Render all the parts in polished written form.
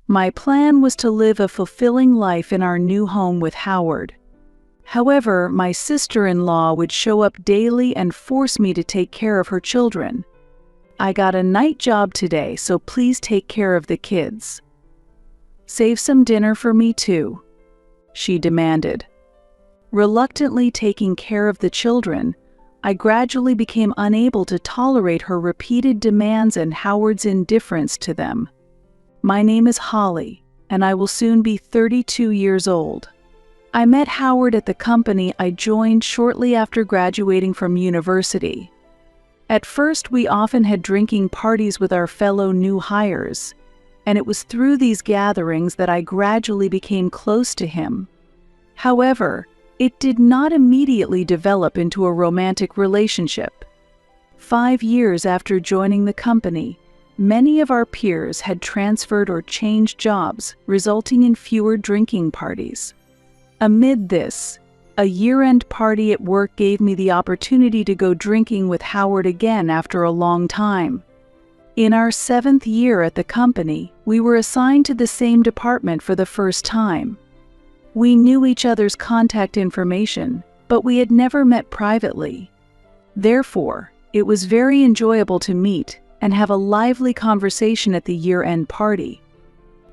My plan was to live a fulfilling life in our new home with Howard. However, my sister-in-law would show up daily and force me to take care of her children. "I got a night job today, so please take care of the kids. Save some dinner for me too," she demanded. Reluctantly taking care of the children, I gradually became unable to tolerate her repeated demands and Howard's indifference to them. My name is Holly, and I will soon be 32 years old. I met Howard at the company I joined shortly after graduating from university. At first, we often had drinking parties with our fellow new hires, and it was through these gatherings that I gradually became close to him. However, it did not immediately develop into a romantic relationship. 5 years after joining the company, many of our peers had transferred or changed jobs, resulting in fewer drinking parties. Amid this, a year-end party at work gave me the opportunity to go drinking with Howard again after a long time. In our 7th year at the company, we were assigned to the same department for the first time. We knew each other's contact information, but we had never met privately. Therefore, it was very enjoyable to meet and have a lively conversation at the year-end party.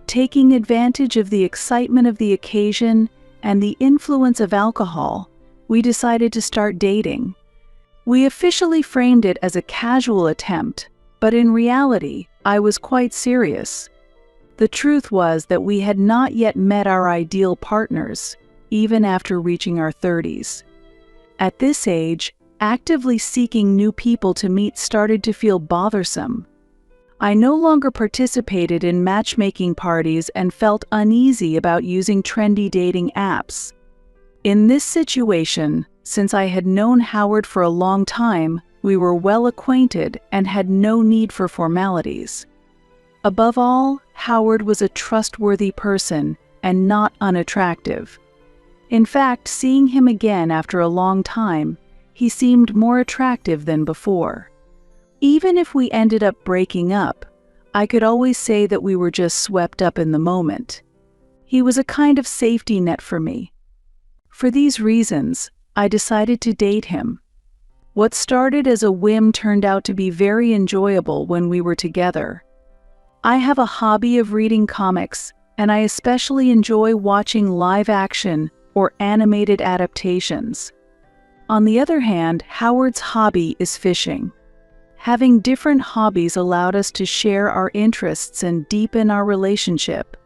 Taking advantage of the excitement of the occasion and the influence of alcohol, we decided to start dating. We officially framed it as a casual attempt, but in reality, I was quite serious. The truth was that we had not yet met our ideal partners, even after reaching our 30s. At this age, actively seeking new people to meet started to feel bothersome. I no longer participated in matchmaking parties and felt uneasy about using trendy dating apps. In this situation, since I had known Howard for a long time, we were well acquainted and had no need for formalities. Above all, Howard was a trustworthy person and not unattractive. In fact, seeing him again after a long time, he seemed more attractive than before. Even if we ended up breaking up, I could always say that we were just swept up in the moment. He was a kind of safety net for me. For these reasons, I decided to date him. What started as a whim turned out to be very enjoyable when we were together. I have a hobby of reading comics, and I especially enjoy watching live-action or animated adaptations. On the other hand, Howard's hobby is fishing. Having different hobbies allowed us to share our interests and deepen our relationship.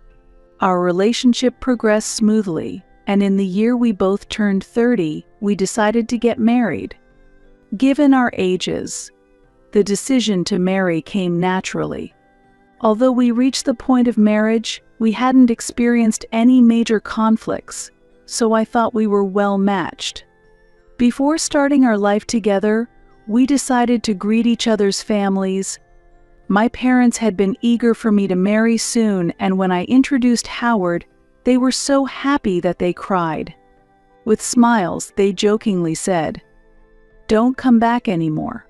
Our relationship progressed smoothly, and in the year we both turned 30, we decided to get married. Given our ages, the decision to marry came naturally. Although we reached the point of marriage, we hadn't experienced any major conflicts, so I thought we were well matched. Before starting our life together, we decided to greet each other's families. My parents had been eager for me to marry soon, and when I introduced Howard, they were so happy that they cried. With smiles, they jokingly said, "Don't come back anymore."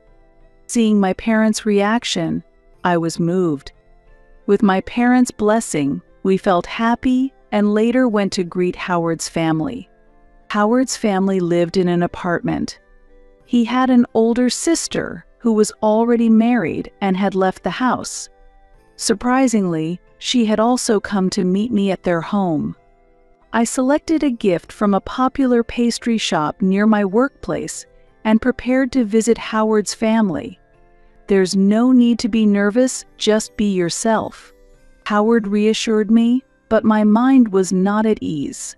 Seeing my parents' reaction, I was moved. With my parents' blessing, we felt happy and later went to greet Howard's family. Howard's family lived in an apartment. He had an older sister who was already married and had left the house. Surprisingly, she had also come to meet me at their home. I selected a gift from a popular pastry shop near my workplace and prepared to visit Howard's family. "There's no need to be nervous, just be yourself," Howard reassured me, but my mind was not at ease.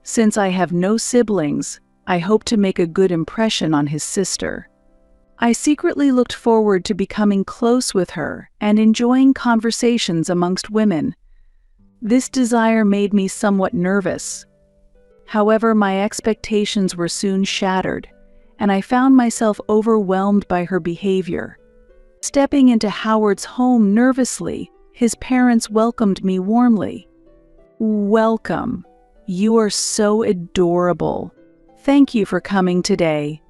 Since I have no siblings, I hoped to make a good impression on his sister. I secretly looked forward to becoming close with her and enjoying conversations amongst women. This desire made me somewhat nervous. However, my expectations were soon shattered, and I found myself overwhelmed by her behavior. Stepping into Howard's home nervously, his parents welcomed me warmly. "Welcome. You are so adorable. Thank you for coming today."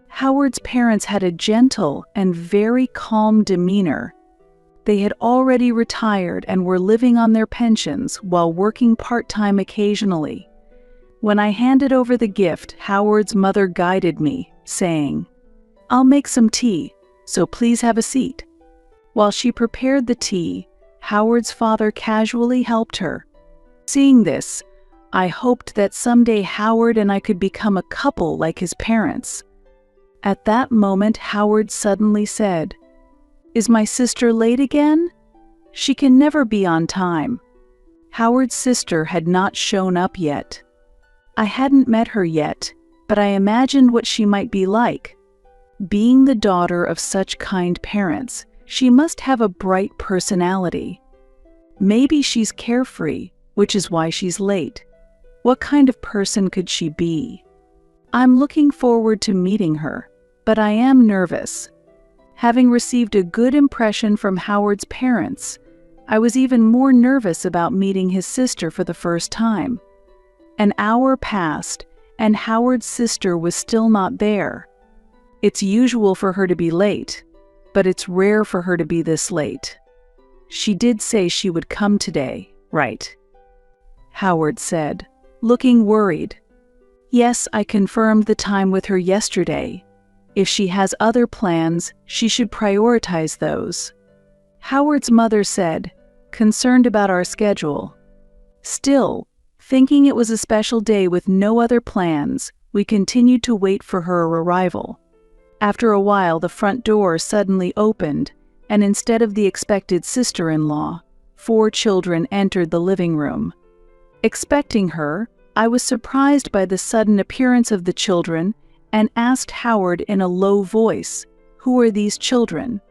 Howard's parents had a gentle and very calm demeanor. They had already retired and were living on their pensions while working part-time occasionally. When I handed over the gift, Howard's mother guided me, saying, "I'll make some tea, so please have a seat." While she prepared the tea, Howard's father casually helped her. Seeing this, I hoped that someday Howard and I could become a couple like his parents. At that moment, Howard suddenly said, "Is my sister late again? She can never be on time." Howard's sister had not shown up yet. I hadn't met her yet, but I imagined what she might be like. Being the daughter of such kind parents, she must have a bright personality. Maybe she's carefree, which is why she's late. What kind of person could she be? I'm looking forward to meeting her, but I am nervous. Having received a good impression from Howard's parents, I was even more nervous about meeting his sister for the first time. An hour passed, and Howard's sister was still not there. It's usual for her to be late, but it's rare for her to be this late. She did say she would come today, right? Howard said, looking worried. Yes, I confirmed the time with her yesterday. If she has other plans, she should prioritize those. Howard's mother said, concerned about our schedule. Still, thinking it was a special day with no other plans, we continued to wait for her arrival. After a while, the front door suddenly opened, and instead of the expected sister-in-law, 4 children entered the living room. Expecting her, I was surprised by the sudden appearance of the children and asked Howard in a low voice, "Who are these children?"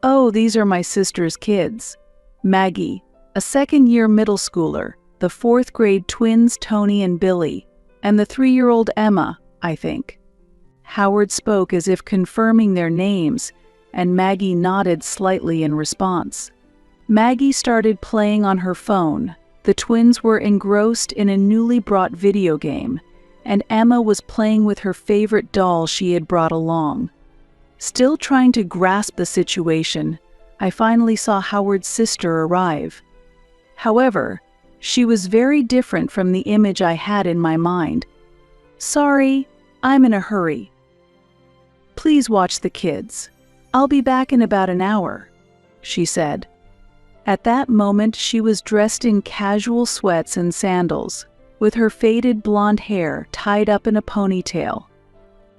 "Oh, these are my sister's kids. Maggie, a second-year middle schooler, the 4th-grade twins Tony and Billy, and the 3-year-old Emma, I think." Howard spoke as if confirming their names, and Maggie nodded slightly in response. Maggie started playing on her phone. The twins were engrossed in a newly brought video game, and Emma was playing with her favorite doll she had brought along. Still trying to grasp the situation, I finally saw Howard's sister arrive. However, she was very different from the image I had in my mind. "Sorry, I'm in a hurry. Please watch the kids. I'll be back in about an hour," she said. At that moment, she was dressed in casual sweats and sandals, with her faded blonde hair tied up in a ponytail.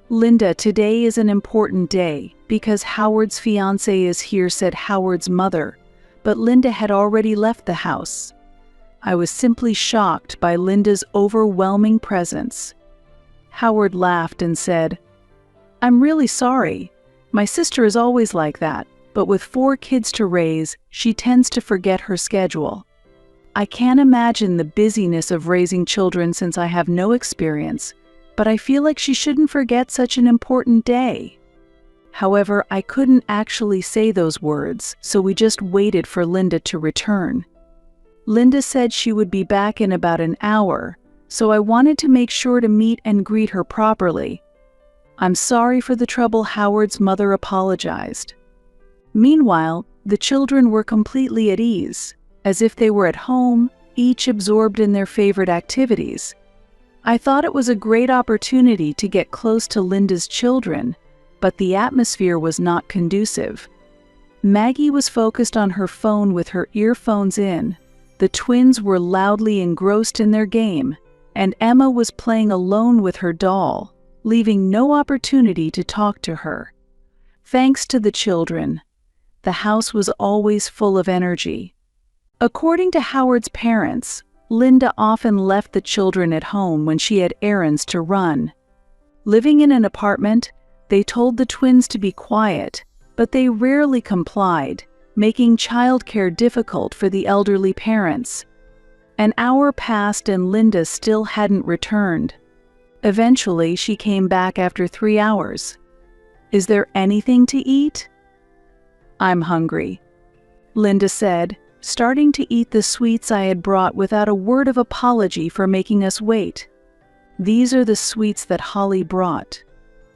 "Linda, today is an important day because Howard's fiancé is here," said Howard's mother, but Linda had already left the house. I was simply shocked by Linda's overwhelming presence. Howard laughed and said, "I'm really sorry. My sister is always like that, but with 4 kids to raise, she tends to forget her schedule. I can't imagine the busyness of raising children since I have no experience, but I feel like she shouldn't forget such an important day." However, I couldn't actually say those words, so we just waited for Linda to return. Linda said she would be back in about an hour, so I wanted to make sure to meet and greet her properly. "I'm sorry for the trouble," Howard's mother apologized. Meanwhile, the children were completely at ease, as if they were at home, each absorbed in their favorite activities. I thought it was a great opportunity to get close to Linda's children, but the atmosphere was not conducive. Maggie was focused on her phone with her earphones in. The twins were loudly engrossed in their game, and Emma was playing alone with her doll, leaving no opportunity to talk to her. Thanks to the children, the house was always full of energy. According to Howard's parents, Linda often left the children at home when she had errands to run. Living in an apartment, they told the twins to be quiet, but they rarely complied, making childcare difficult for the elderly parents. An hour passed and Linda still hadn't returned. Eventually, she came back after 3 hours. "Is there anything to eat?" "I'm hungry," Linda said, starting to eat the sweets I had brought without a word of apology for making us wait. "These are the sweets that Holly brought,"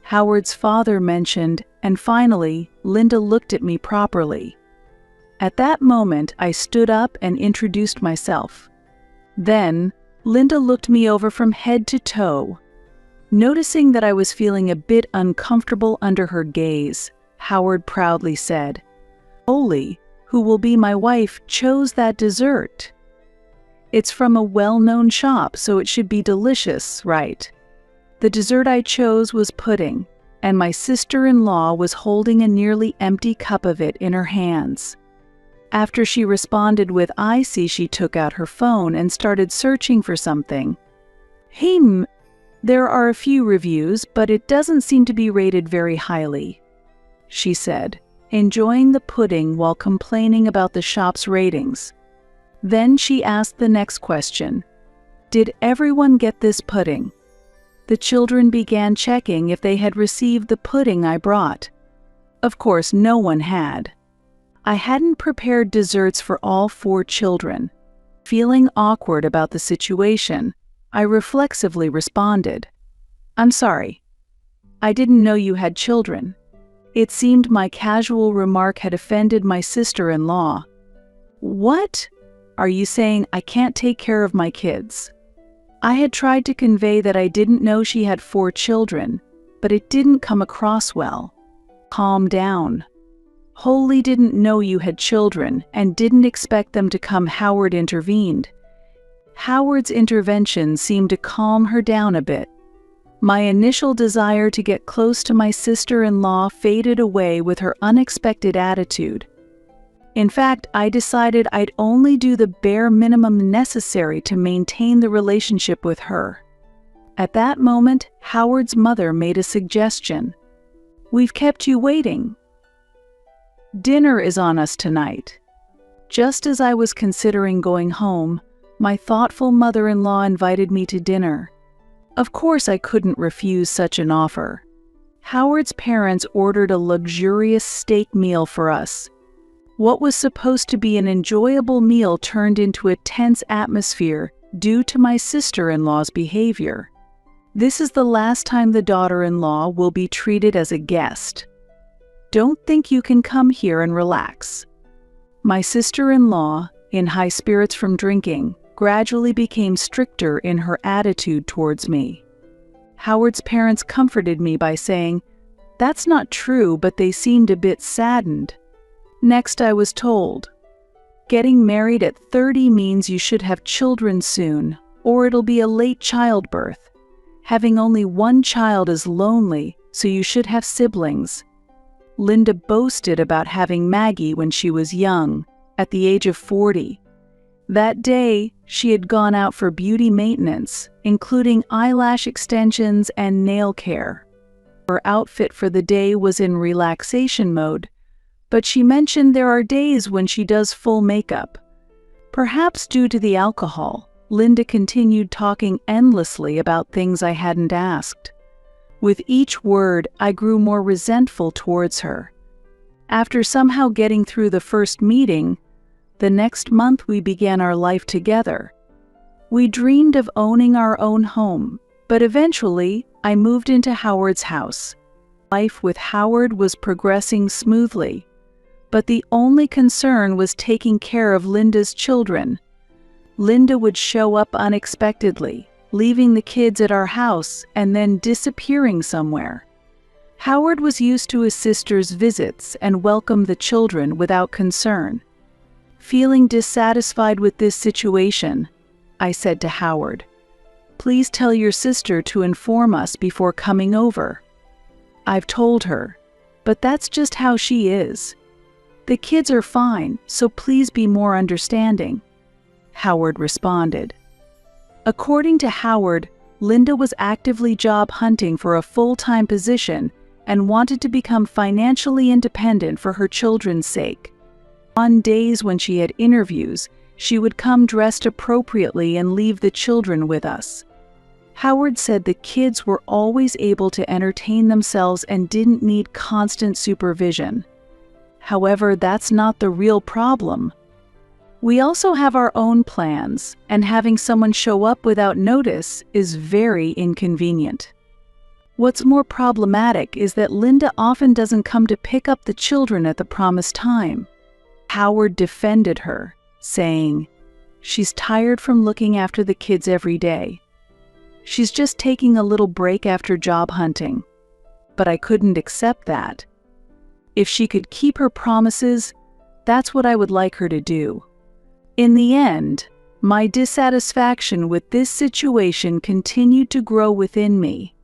Howard's father mentioned, and finally, Linda looked at me properly. At that moment, I stood up and introduced myself. Then, Linda looked me over from head to toe. Noticing that I was feeling a bit uncomfortable under her gaze, Howard proudly said, "Oli, who will be my wife, chose that dessert. It's from a well-known shop, so it should be delicious, right?" The dessert I chose was pudding, and my sister-in-law was holding a nearly empty cup of it in her hands. After she responded with "I see," she took out her phone and started searching for something. There are a few reviews, but it doesn't seem to be rated very highly," she said, enjoying the pudding while complaining about the shop's ratings. Then she asked the next question. "Did everyone get this pudding?" The children began checking if they had received the pudding I brought. Of course, no one had. I hadn't prepared desserts for all 4 children. Feeling awkward about the situation, I reflexively responded, "I'm sorry. I didn't know you had children." It seemed my casual remark had offended my sister-in-law. "What? Are you saying I can't take care of my kids?" I had tried to convey that I didn't know she had 4 children, but it didn't come across well. "Calm down. Holly didn't know you had children and didn't expect them to come," Howard intervened. Howard's intervention seemed to calm her down a bit. My initial desire to get close to my sister-in-law faded away with her unexpected attitude. In fact, I decided I'd only do the bare minimum necessary to maintain the relationship with her. At that moment, Howard's mother made a suggestion. "We've kept you waiting. Dinner is on us tonight." Just as I was considering going home, my thoughtful mother-in-law invited me to dinner. Of course, I couldn't refuse such an offer. Howard's parents ordered a luxurious steak meal for us. What was supposed to be an enjoyable meal turned into a tense atmosphere due to my sister-in-law's behavior. This is the last time the daughter-in-law will be treated as a guest. Don't think you can come here and relax. My sister-in-law, in high spirits from drinking, gradually became stricter in her attitude towards me. Howard's parents comforted me by saying, "That's not true," but they seemed a bit saddened. Next, I was told, "Getting married at 30 means you should have children soon, or it'll be a late childbirth. Having only 1 child is lonely, so you should have siblings." Linda boasted about having Maggie when she was young, at the age of 40. That day, she had gone out for beauty maintenance, including eyelash extensions and nail care. Her outfit for the day was in relaxation mode, but she mentioned there are days when she does full makeup. Perhaps due to the alcohol, Linda continued talking endlessly about things I hadn't asked. With each word, I grew more resentful towards her. After somehow getting through the first meeting, the next month we began our life together. We dreamed of owning our own home, but eventually I moved into Howard's house. Life with Howard was progressing smoothly, but the only concern was taking care of Linda's children. Linda would show up unexpectedly, leaving the kids at our house and then disappearing somewhere. Howard was used to his sister's visits and welcomed the children without concern. Feeling dissatisfied with this situation, I said to Howard, "Please tell your sister to inform us before coming over." "I've told her, but that's just how she is. The kids are fine, so please be more understanding," Howard responded. According to Howard, Linda was actively job hunting for a full-time position and wanted to become financially independent for her children's sake. On days when she had interviews, she would come dressed appropriately and leave the children with us. Howard said the kids were always able to entertain themselves and didn't need constant supervision. However, that's not the real problem. We also have our own plans, and having someone show up without notice is very inconvenient. What's more problematic is that Linda often doesn't come to pick up the children at the promised time. Howard defended her, saying, "She's tired from looking after the kids every day. She's just taking a little break after job hunting." But I couldn't accept that. If she could keep her promises, that's what I would like her to do. In the end, my dissatisfaction with this situation continued to grow within me.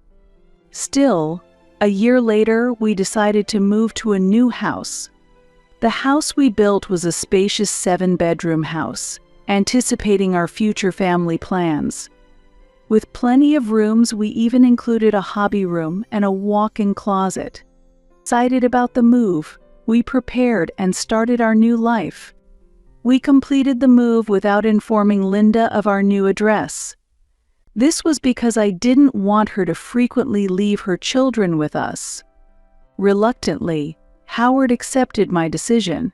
Still, a year later, we decided to move to a new house. The house we built was a spacious 7-bedroom house, anticipating our future family plans. With plenty of rooms, we even included a hobby room and a walk-in closet. Excited about the move, we prepared and started our new life. We completed the move without informing Linda of our new address. This was because I didn't want her to frequently leave her children with us. Reluctantly, Howard accepted my decision.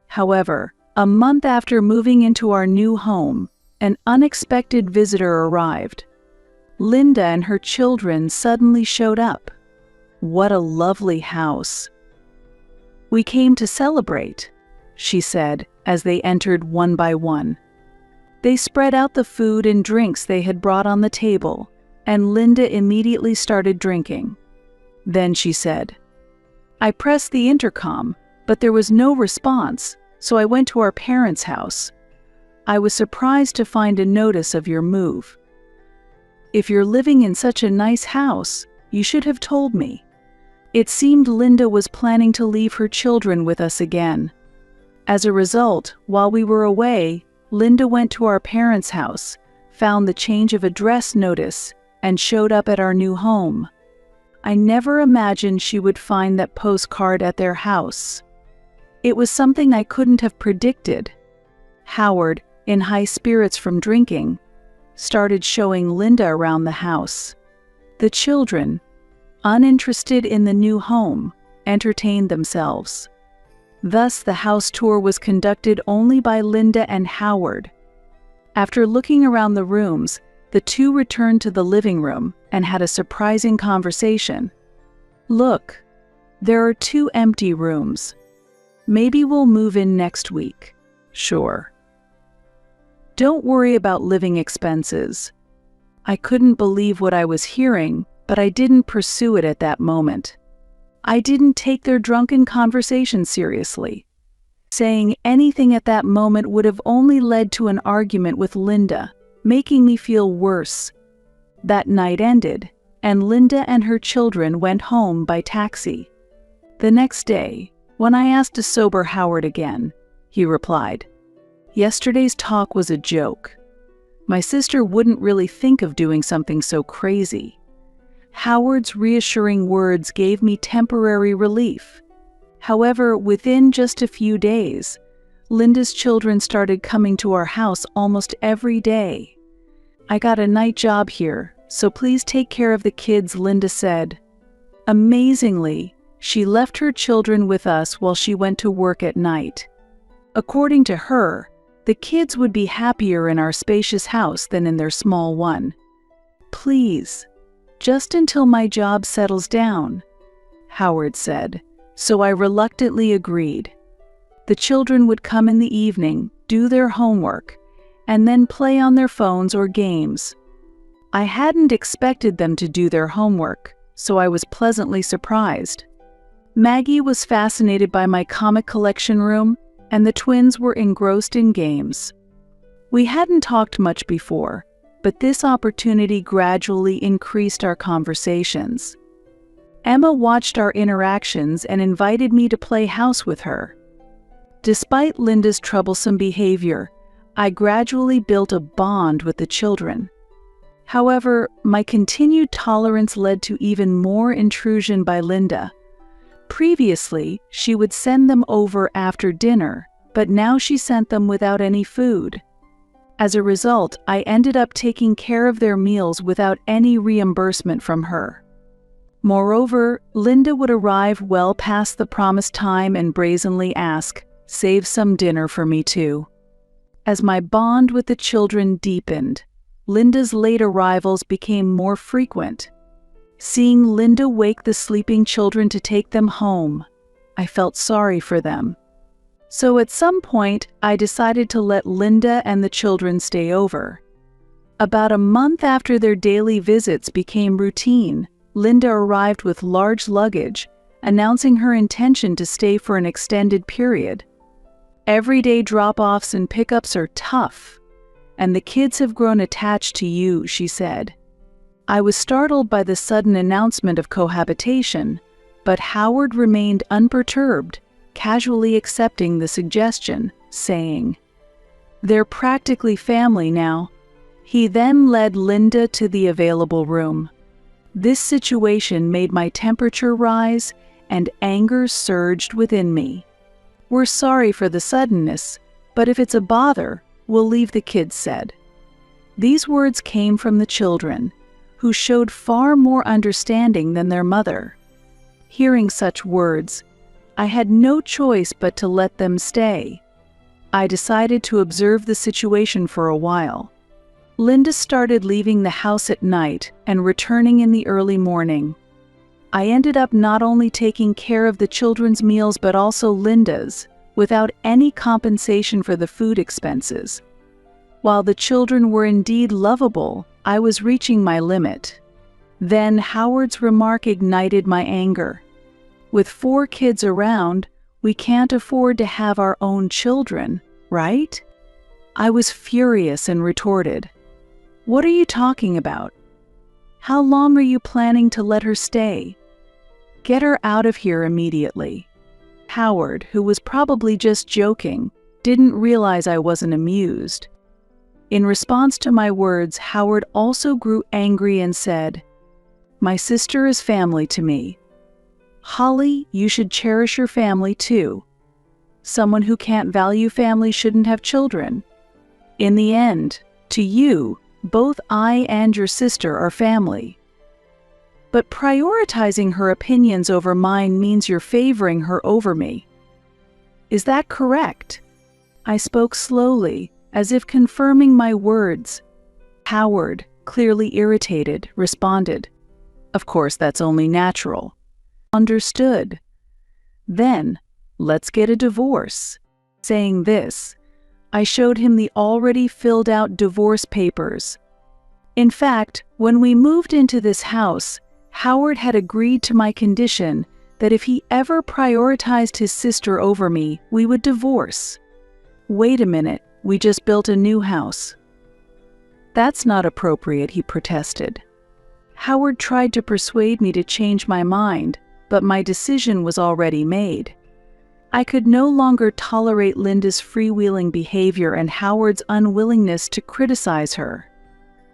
However, a month after moving into our new home, an unexpected visitor arrived. Linda and her children suddenly showed up. "What a lovely house." "We came to celebrate," she said as they entered one by one. They spread out the food and drinks they had brought on the table, and Linda immediately started drinking. Then she said, "I pressed the intercom, but there was no response, so I went to our parents' house. I was surprised to find a notice of your move. If you're living in such a nice house, you should have told me." It seemed Linda was planning to leave her children with us again. As a result, while we were away, Linda went to our parents' house, found the change of address notice, and showed up at our new home. I never imagined she would find that postcard at their house. It was something I couldn't have predicted. Howard, in high spirits from drinking, started showing Linda around the house. The children, uninterested in the new home, entertained themselves. Thus, the house tour was conducted only by Linda and Howard. After looking around the rooms, the two returned to the living room and had a surprising conversation. "Look, there are 2 empty rooms. Maybe we'll move in next week." "Sure. Don't worry about living expenses." I couldn't believe what I was hearing, but I didn't pursue it at that moment. I didn't take their drunken conversation seriously. Saying anything at that moment would have only led to an argument with Linda, making me feel worse. That night ended, and Linda and her children went home by taxi. The next day, when I asked to sober Howard again, he replied, "Yesterday's talk was a joke. My sister wouldn't really think of doing something so crazy." Howard's reassuring words gave me temporary relief. However, within just a few days, Linda's children started coming to our house almost every day. "I got a night job here, so please take care of the kids," Linda said. Amazingly, she left her children with us while she went to work at night. According to her, the kids would be happier in our spacious house than in their small one. "Please, just until my job settles down," Howard said, so I reluctantly agreed. The children would come in the evening, do their homework, and then play on their phones or games. I hadn't expected them to do their homework, so I was pleasantly surprised. Maggie was fascinated by my comic collection room, and the twins were engrossed in games. We hadn't talked much before, but this opportunity gradually increased our conversations. Emma watched our interactions and invited me to play house with her. Despite Linda's troublesome behavior, I gradually built a bond with the children. However, my continued tolerance led to even more intrusion by Linda. Previously, she would send them over after dinner, but now she sent them without any food. As a result, I ended up taking care of their meals without any reimbursement from her. Moreover, Linda would arrive well past the promised time and brazenly ask, "Save some dinner for me too." As my bond with the children deepened, Linda's late arrivals became more frequent. Seeing Linda wake the sleeping children to take them home, I felt sorry for them. So at some point, I decided to let Linda and the children stay over. About a month after their daily visits became routine, Linda arrived with large luggage, announcing her intention to stay for an extended period. Everyday drop-offs and pickups are tough, and the kids have grown attached to you, she said. I was startled by the sudden announcement of cohabitation, but Howard remained unperturbed, casually accepting the suggestion, saying, "They're practically family now." He then led Linda to the available room. This situation made my temperature rise and anger surged within me. "We're sorry for the suddenness, but if it's a bother, we'll leave," the kids said. These words came from the children, who showed far more understanding than their mother. Hearing such words, I had no choice but to let them stay. I decided to observe the situation for a while. Linda started leaving the house at night and returning in the early morning. I ended up not only taking care of the children's meals but also Linda's, without any compensation for the food expenses. While the children were indeed lovable, I was reaching my limit. Then Howard's remark ignited my anger. With 4 kids around, we can't afford to have our own children, right? I was furious and retorted, "What are you talking about? How long are you planning to let her stay? Get her out of here immediately." Howard, who was probably just joking, didn't realize I wasn't amused. In response to my words, Howard also grew angry and said, "My sister is family to me. Holly, you should cherish your family too. Someone who can't value family shouldn't have children. In the end, to you, both I and your sister are family. But prioritizing her opinions over mine means you're favoring her over me. Is that correct?" I spoke slowly, as if confirming my words. Howard, clearly irritated, responded, "Of course, that's only natural." "Understood. Then, let's get a divorce." Saying this, I showed him the already filled out divorce papers. In fact, when we moved into this house, Howard had agreed to my condition that if he ever prioritized his sister over me, we would divorce. "Wait a minute, we just built a new house." "That's not appropriate," he protested. Howard tried to persuade me to change my mind, but my decision was already made. I could no longer tolerate Linda's freewheeling behavior and Howard's unwillingness to criticize her.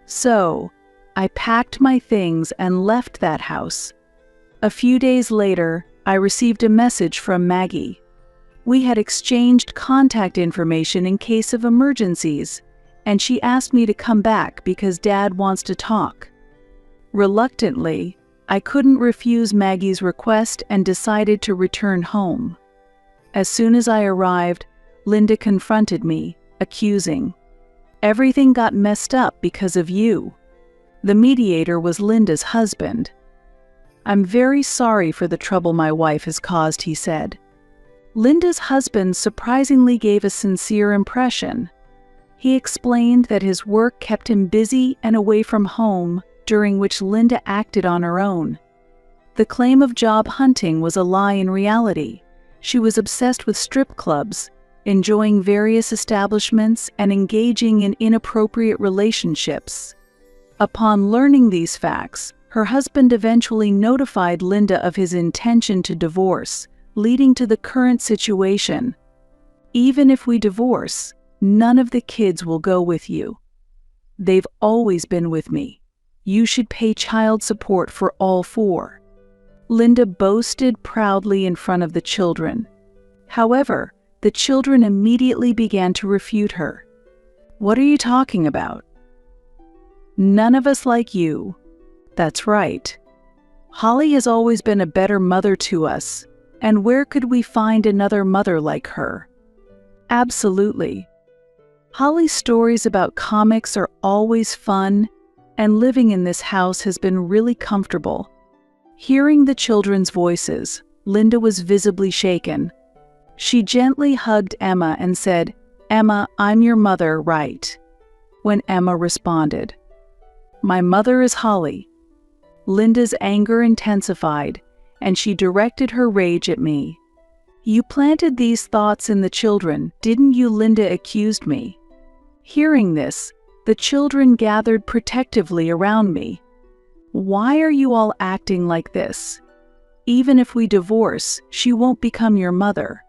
So, I packed my things and left that house. A few days later, I received a message from Maggie. We had exchanged contact information in case of emergencies, and she asked me to come back because Dad wants to talk. Reluctantly, I couldn't refuse Maggie's request and decided to return home. As soon as I arrived, Linda confronted me, accusing, "Everything got messed up because of you." The mediator was Linda's husband. "I'm very sorry for the trouble my wife has caused," he said. Linda's husband surprisingly gave a sincere impression. He explained that his work kept him busy and away from home, during which Linda acted on her own. The claim of job hunting was a lie in reality. She was obsessed with strip clubs, enjoying various establishments and engaging in inappropriate relationships. Upon learning these facts, her husband eventually notified Linda of his intention to divorce, leading to the current situation. "Even if we divorce, none of the kids will go with you. They've always been with me. You should pay child support for all 4. Linda boasted proudly in front of the children. However, the children immediately began to refute her. "What are you talking about? None of us like you." "That's right. Holly has always been a better mother to us, and where could we find another mother like her?" "Absolutely. Holly's stories about comics are always fun, and living in this house has been really comfortable." Hearing the children's voices, Linda was visibly shaken. She gently hugged Emma and said, "Emma, I'm your mother, right?" When Emma responded, "My mother is Holly." Linda's anger intensified, and she directed her rage at me. "You planted these thoughts in the children, didn't you?" Linda accused me. Hearing this, the children gathered protectively around me. "Why are you all acting like this? Even if we divorce, she won't become your mother.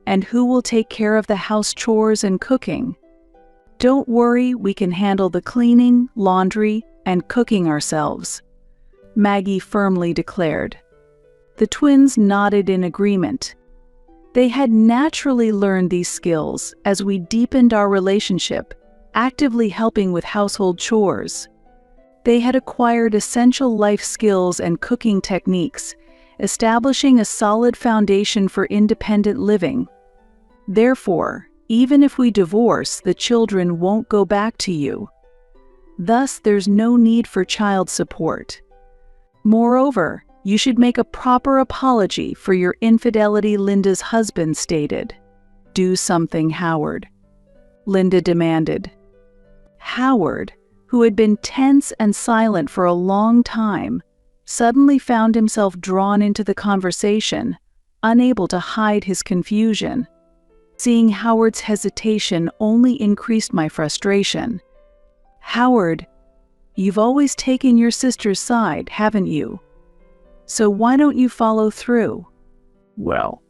And who will take care of the house chores and cooking?" "Don't worry, we can handle the cleaning, laundry, and cooking ourselves," Maggie firmly declared. The twins nodded in agreement. They had naturally learned these skills as we deepened our relationship, actively helping with household chores. They had acquired essential life skills and cooking techniques, establishing a solid foundation for independent living. Therefore, even if we divorce, the children won't go back to you. Thus, there's no need for child support. Moreover, you should make a proper apology for your infidelity, Linda's husband stated. "Do something, Howard," Linda demanded. Howard, who had been tense and silent for a long time, suddenly found himself drawn into the conversation, unable to hide his confusion. Seeing Howard's hesitation only increased my frustration. "Howard, you've always taken your sister's side, haven't you? So why don't you follow through?" "Well,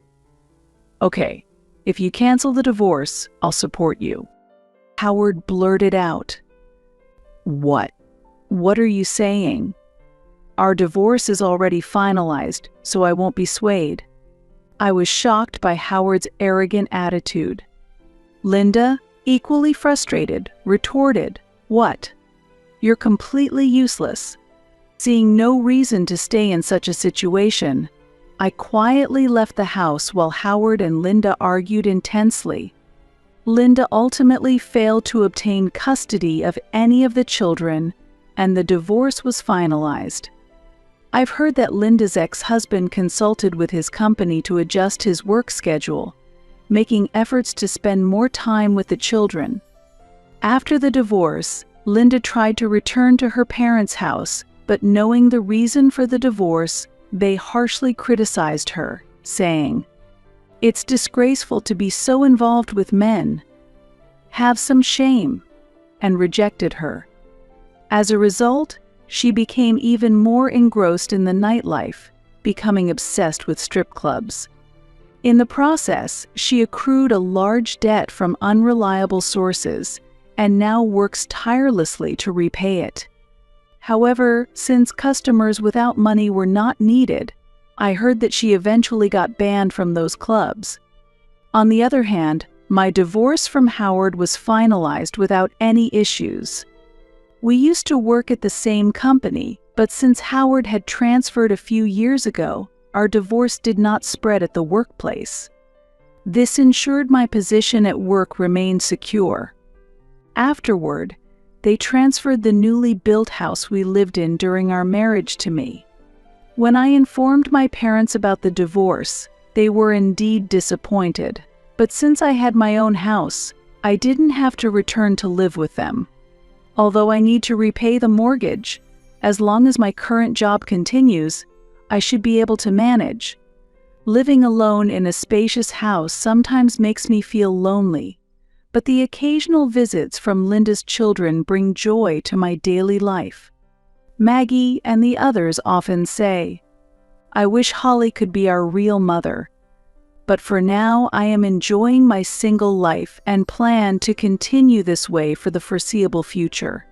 okay, if you cancel the divorce, I'll support you," Howard blurted out. What are you saying?" "Our divorce is already finalized, so I won't be swayed." I was shocked by Howard's arrogant attitude. Linda, equally frustrated, retorted, "What? You're completely useless." Seeing no reason to stay in such a situation, I quietly left the house while Howard and Linda argued intensely. Linda ultimately failed to obtain custody of any of the children, and the divorce was finalized. I've heard that Linda's ex-husband consulted with his company to adjust his work schedule, making efforts to spend more time with the children. After the divorce, Linda tried to return to her parents' house, but knowing the reason for the divorce, they harshly criticized her, saying, "It's disgraceful to be so involved with men. Have some shame," and rejected her. As a result, she became even more engrossed in the nightlife, becoming obsessed with strip clubs. In the process, she accrued a large debt from unreliable sources and now works tirelessly to repay it. However, since customers without money were not needed, I heard that she eventually got banned from those clubs. On the other hand, my divorce from Howard was finalized without any issues. We used to work at the same company, but since Howard had transferred a few years ago, our divorce did not spread at the workplace. This ensured my position at work remained secure. Afterward, they transferred the newly built house we lived in during our marriage to me. When I informed my parents about the divorce, they were indeed disappointed, but since I had my own house, I didn't have to return to live with them. Although I need to repay the mortgage, as long as my current job continues, I should be able to manage. Living alone in a spacious house sometimes makes me feel lonely, but the occasional visits from Linda's children bring joy to my daily life. Maggie and the others often say, "I wish Holly could be our real mother. But for now, I am enjoying my single life and plan to continue this way for the foreseeable future."